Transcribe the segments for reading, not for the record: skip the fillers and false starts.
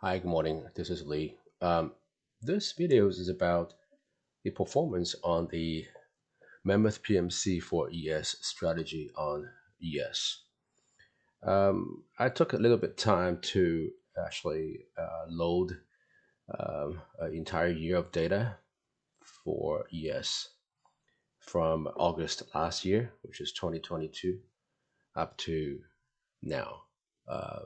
Hi, good morning. This is Lee. This video is about the performance on the Mammoth PMC for ES strategy on ES. I took a little bit time to actually load an entire year of data for ES from August last year, which is 2022, up to now. Uh,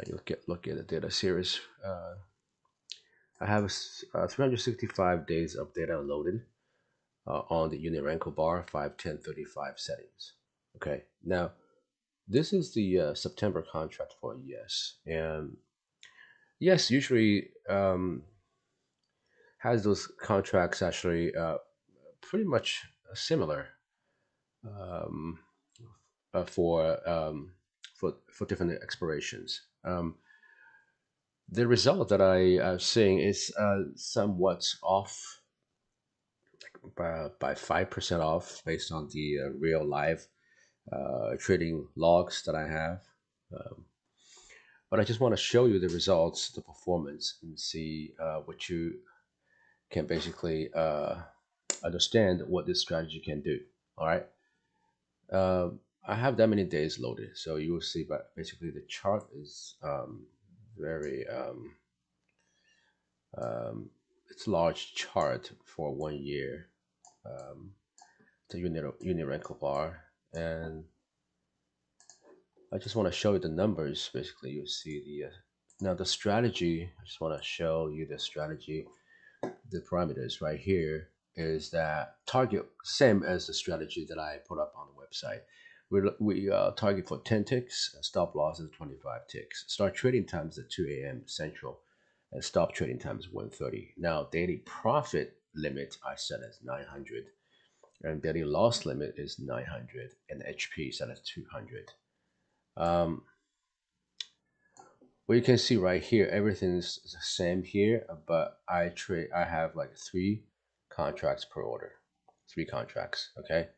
you look at the data series. I have 365 days of data loaded on the unit rental bar 51035 settings. Okay, now this is the September contract for ES, and yes, usually has those contracts actually pretty much similar um, for different expirations. The result that I am seeing is somewhat off by 5% off based on the real live trading logs that I have. Um, but I just want to show you the results, the performance, and see what you can basically understand what this strategy can do. All right. I have that many days loaded, so you will see. But basically, the chart is very um, it's a large chart for 1 year. Um, the unit rental bar, and I just want to show you the numbers. Basically, you see the now the strategy. I just want to show you the strategy. The parameters right here is that target same as the strategy that I put up on the website. We target for 10 ticks, and stop loss is 25 ticks. Start trading times at 2 a.m. Central, and stop trading time is 1:30. Now daily profit limit I set as 900, and daily loss limit is 900, and HP set as 200. Um, well, you can see right here, everything's the same here, but I have like three contracts per order, three contracts. Okay.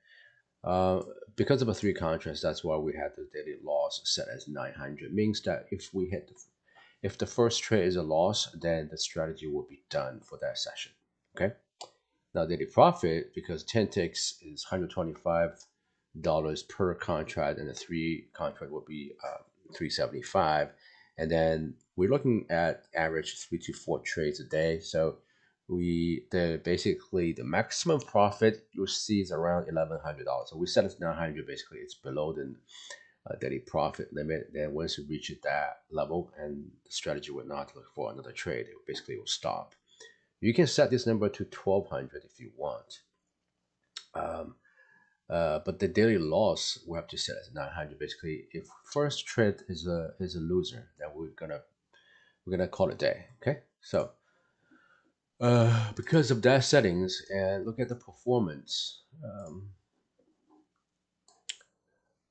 Uh, because of the three contracts, that's why we had the daily loss set as 900. Means that if the first trade is a loss, then the strategy will be done for that session. Okay. Now daily profit, because 10 ticks is $125 per contract, and the three contract will be 375. And then we're looking at average 3 to 4 trades a day. So basically the maximum profit you'll see is around $1,100. So we set it 900. Basically, it's below the daily profit limit. Then once you reach that level, and the strategy will not look for another trade, it basically will stop. You can set this number to 1200 if you want. Um, but the daily loss we have to set as 900. Basically, if first trade is a loser, then we're gonna call it a day. Okay, so because of that settings, and look at the performance.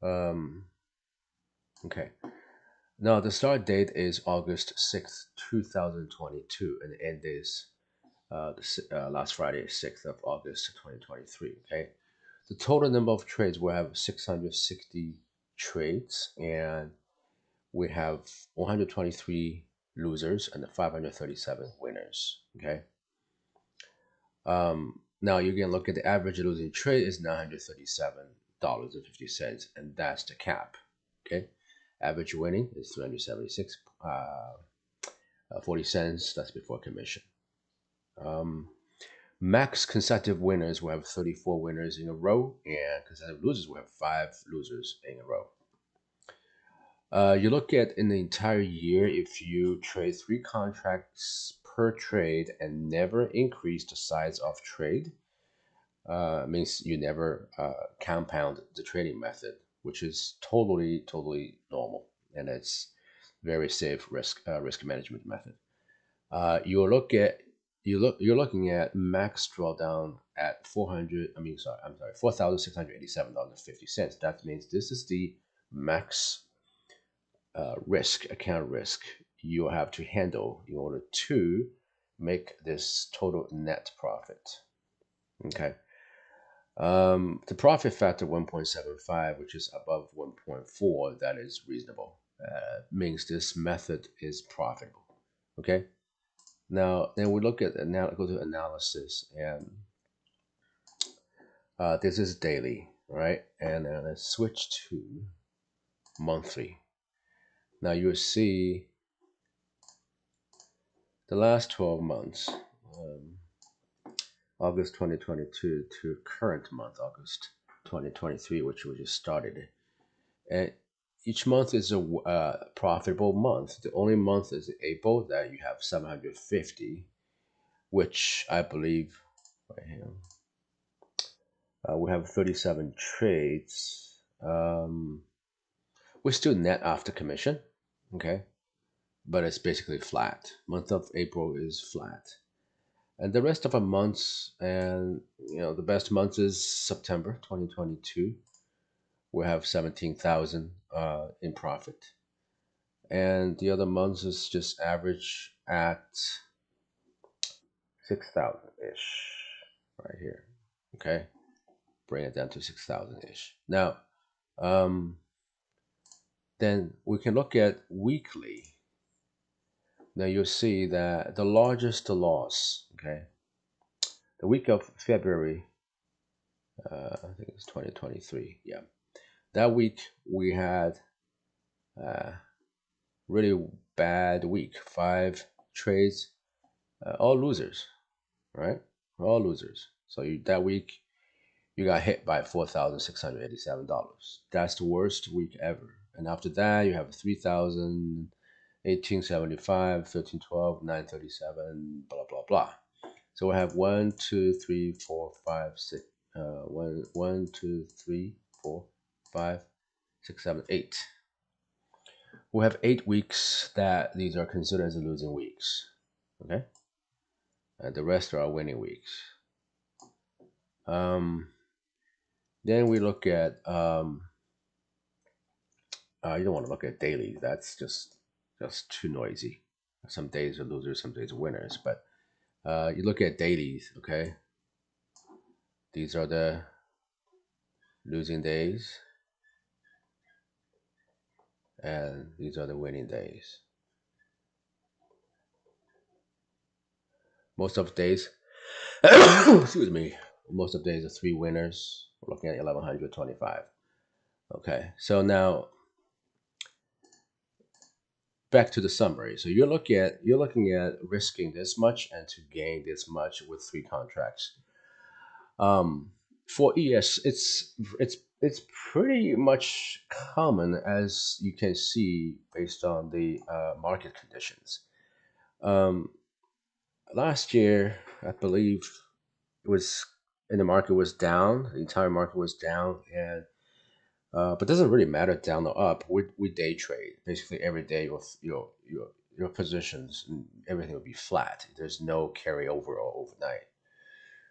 Um, okay, now the start date is August 6th, 2022, and the end is last Friday, 6th of August 2023. Okay, the total number of trades we have 660 trades, and we have 123 losers and 537 winners. Okay. Now you can look at the average losing trade is $937.50, and that's the cap. Okay. Average winning is 376 40 cents. That's before commission. Um, Max consecutive winners, we have 34 winners in a row, and consecutive losers, we have 5 losers in a row. You look at in the entire year, if you trade 3 contracts per trade and never increase the size of trade, means you never compound the trading method, which is totally normal, and it's very safe risk management method. You look at you're looking at max drawdown at 400. I'm sorry, $4,687.50. That means this is the max account risk you have to handle in order to make this total net profit. Okay. The profit factor 1.75, which is above 1.4, that is reasonable. means this method is profitable. Okay. Now then we look at go to analysis, and this is daily, right? And let's switch to monthly. Now you'll see the last 12 months, August 2022 to current month, August 2023, which we just started. And each month is a profitable month. The only month is April that you have 750, which I believe right here. We have 37 trades. We still net after commission, okay, but it's basically flat. Month of April is flat, and the rest of the months, and the best month is September 2022. We have 17,000 in profit, and the other months is just average at 6,000 ish, right here. Okay, bring it down to 6,000 ish. Now, then we can look at weekly. Now you'll see that the largest loss, okay, the week of February, I think it's 2023. Yeah, that week we had a really bad week. 5 trades, all losers, right? All losers. So that week you got hit by $4,687. That's the worst week ever. And after that, you have 3,000, 1875, 1312, 937, blah blah blah. So we have 1, 2, 3, 4, 5, 6, 1, 2, 3, 4, 5, 6, 7, 8. We have 8 weeks that these are considered as losing weeks. Okay, and the rest are winning weeks. Then we look at you don't want to look at daily. That's just too noisy. Some days are losers, some days are winners. But you look at dailies. Okay, these are the losing days, and these are the winning days. Most of the days, excuse me, most of the days are 3 winners. We're looking at 1125. Okay, so now back to the summary. So you're looking at risking this much and to gain this much with 3 contracts. For ES, it's pretty much common, as you can see based on the market conditions. Last year, I believe it was in the market was down. The entire market was down, and but it doesn't really matter down or up. We day trade basically every day. Your positions and everything will be flat. There's no carryover or overnight.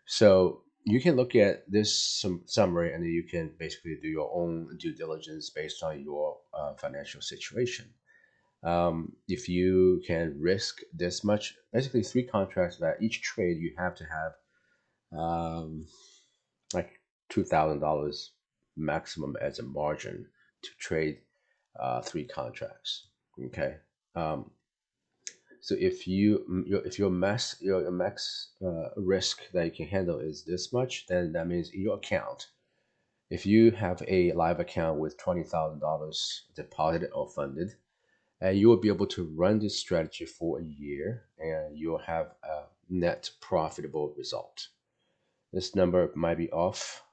So you can look at this summary, and then you can basically do your own due diligence based on your financial situation. If you can risk this much, basically 3 contracts that each trade you have to have like $2,000 maximum as a margin to trade 3 contracts. Okay. Um, so if your max risk that you can handle is this much, then that means in your account, if you have a live account with $20,000 deposited or funded, and you will be able to run this strategy for a year, and you'll have a net profitable result. This number might be off,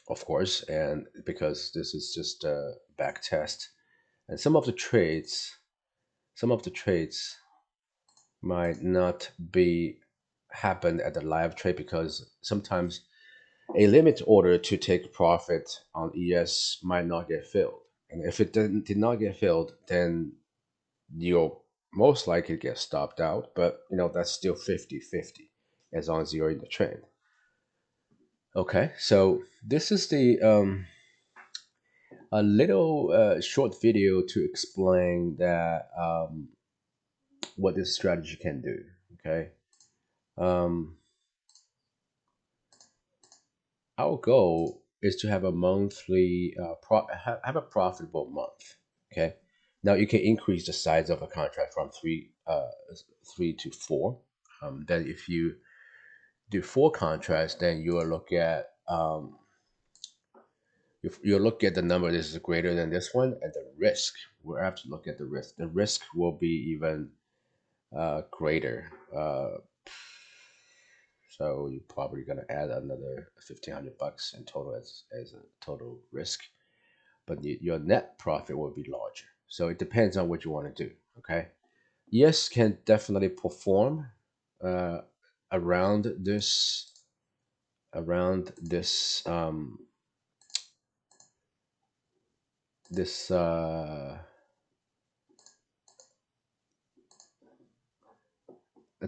of course, and because this is just a back test, and some of the trades might not be happen at the live trade, because sometimes a limit order to take profit on ES might not get filled, and if it did not get filled, then you'll most likely get stopped out, but that's still 50-50 as long as you're in the trend. Okay, so this is the a little short video to explain that what this strategy can do. Okay, um, our goal is to have a monthly have a profitable month. Okay, Now you can increase the size of a contract from three to four. Then if you do four contracts, then you will look at you'll look at the number this is greater than this one, and the risk. We'll have to look at the risk. The risk will be even greater. So you're probably gonna add another $1,500 in total as a total risk, but your net profit will be larger. So it depends on what you want to do. Okay. Yes, can definitely perform uh, around this this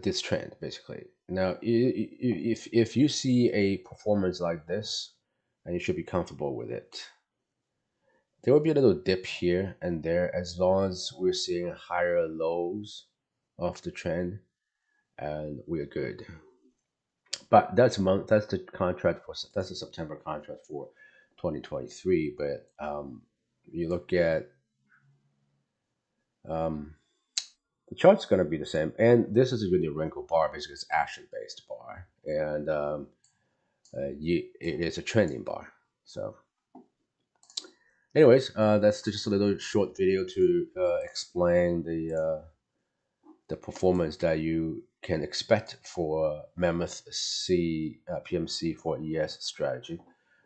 this trend basically. Now, if you see a performance like this, and you should be comfortable with it, there will be a little dip here and there as long as we're seeing higher lows of the trend, and we're good. But that's the contract for that's the September contract for 2023. But you look at um, the chart's going to be the same, and this is a really wrinkle bar. Basically, it's action based bar, and it is a trending bar. So, anyways, that's just a little short video to explain the performance that you can expect for Mammoth PMC for ES strategy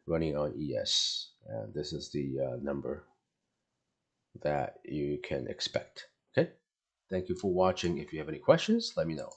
running on ES. And this is the number that you can expect. Okay. Thank you for watching. If you have any questions, let me know.